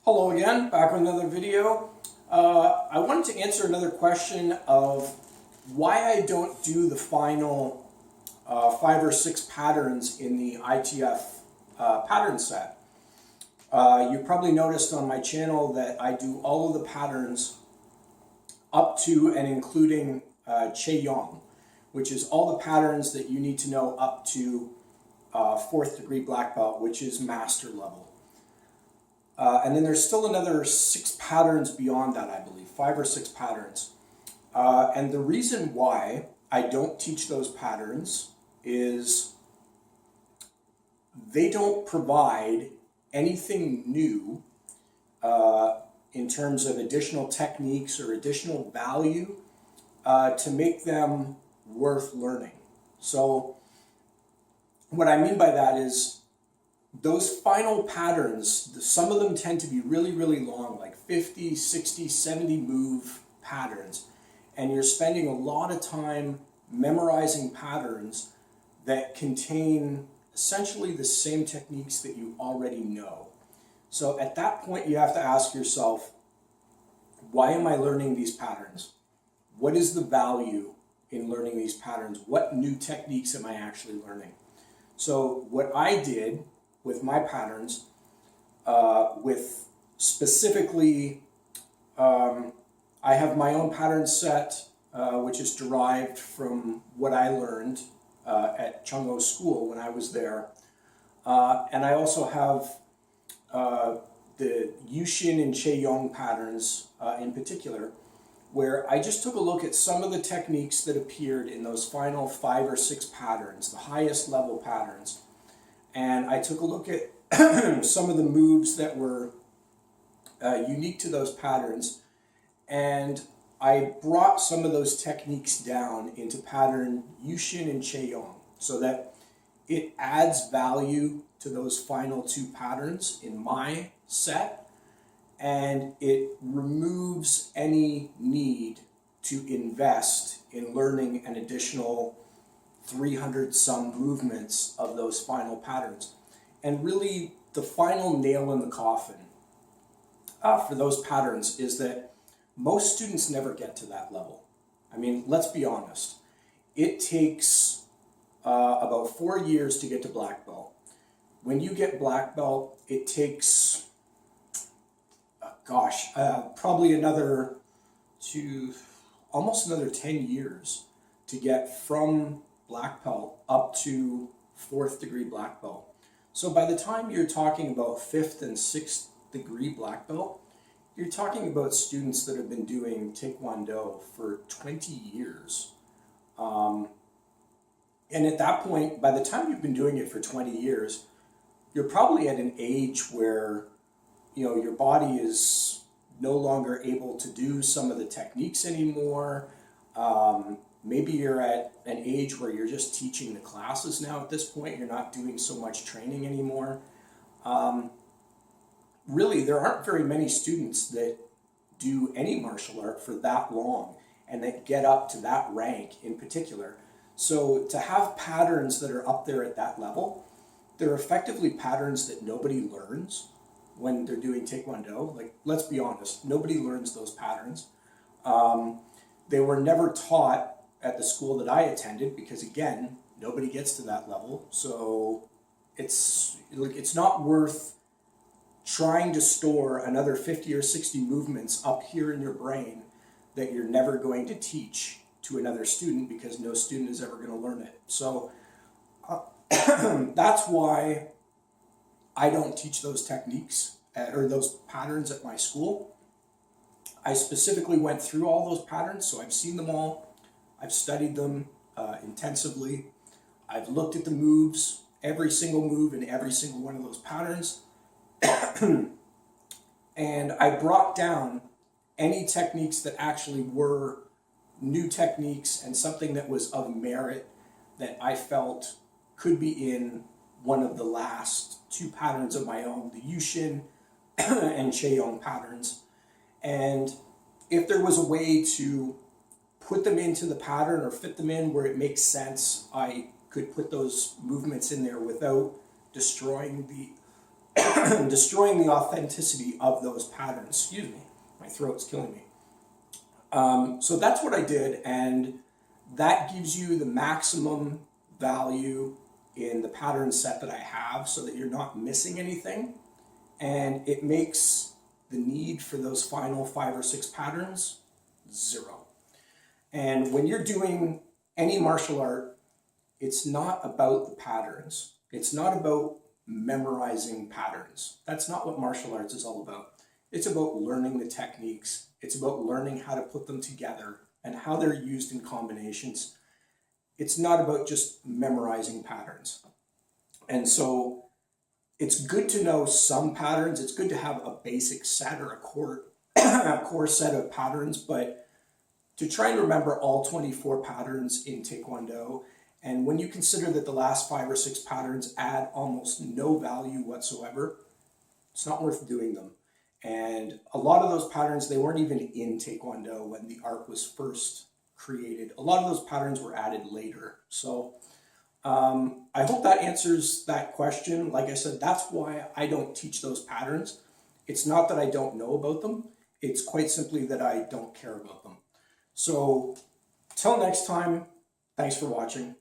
Hello again, back with another video. I wanted to answer another question of why I don't do the final 5 or 6 patterns in the ITF pattern set. You probably noticed on my channel that I do all of the patterns up to and including Choi Hong, which is all the patterns that you need to know up to 4th degree black belt, which is master level. And then there's still another 6 patterns beyond that, I believe, 5 or 6 patterns. And the reason why I don't teach those patterns is they don't provide anything new in terms of additional techniques or additional value to make them worth learning. So what I mean by that is those final patterns, some of them tend to be really, really long, like 50, 60, 70 move patterns. And you're spending a lot of time memorizing patterns that contain essentially the same techniques that you already know. So at that point, you have to ask yourself, why am I learning these patterns? What is the value in learning these patterns? What new techniques am I actually learning? So what I did with my patterns, with specifically, I have my own pattern set, which is derived from what I learned at Chung Won Oh school when I was there. And I also have the Yushin and Choi Hong patterns in particular, where I just took a look at some of the techniques that appeared in those final 5 or 6 patterns, the highest level patterns. And I took a look at some of the moves that were unique to those patterns, and I brought some of those techniques down into pattern Yushin and Choi Hong so that it adds value to those final 2 patterns in my set, and it removes any need to invest in learning an additional 300 some movements of those final patterns. And really the final nail in the coffin for those patterns is that most students never get to that level. I mean, let's be honest. It takes about 4 years to get to black belt. When you get black belt, it takes, probably almost another 10 years to get from black belt up to 4th degree black belt. So by the time you're talking about 5th and 6th degree black belt, you're talking about students that have been doing Taekwondo for 20 years. And at that point, by the time you've been doing it for 20 years, you're probably at an age where, your body is no longer able to do some of the techniques anymore. Maybe you're at an age where you're just teaching the classes now at this point. You're not doing so much training anymore. Really, there aren't very many students that do any martial art for that long and that get up to that rank in particular. So to have patterns that are up there at that level, they're effectively patterns that nobody learns when they're doing Taekwondo. Like, let's be honest, nobody learns those patterns. They were never taught at the school that I attended because, again, nobody gets to that level. So it's not worth trying to store another 50 or 60 movements up here in your brain that you're never going to teach to another student because no student is ever going to learn it. So that's why I don't teach those techniques or those patterns at my school. I specifically went through all those patterns, so I've seen them all. I've studied them intensively. I've looked at the moves, every single move in every single one of those patterns. And I brought down any techniques that actually were new techniques and something that was of merit that I felt could be in one of the last 2 patterns of my own, the Yushin and Choi Hong patterns. And if there was a way to put them into the pattern or fit them in where it makes sense, I could put those movements in there without destroying destroying the authenticity of those patterns. Excuse me, my throat's killing me. So that's what I did, and that gives you the maximum value in the pattern set that I have so that you're not missing anything, and it makes the need for those final 5 or 6 patterns 0. And when you're doing any martial art, it's not about the patterns. It's not about memorizing patterns. That's not what martial arts is all about. It's about learning the techniques. It's about learning how to put them together and how they're used in combinations. It's not about just memorizing patterns. And so it's good to know some patterns. It's good to have a basic set or a core set of patterns, but to try and remember all 24 patterns in Taekwondo, and when you consider that the last 5 or 6 patterns add almost no value whatsoever, it's not worth doing them. And a lot of those patterns, they weren't even in Taekwondo when the art was first created. A lot of those patterns were added later. So I hope that answers that question. Like I said, that's why I don't teach those patterns. It's not that I don't know about them. It's quite simply that I don't care about them. So till next time, thanks for watching.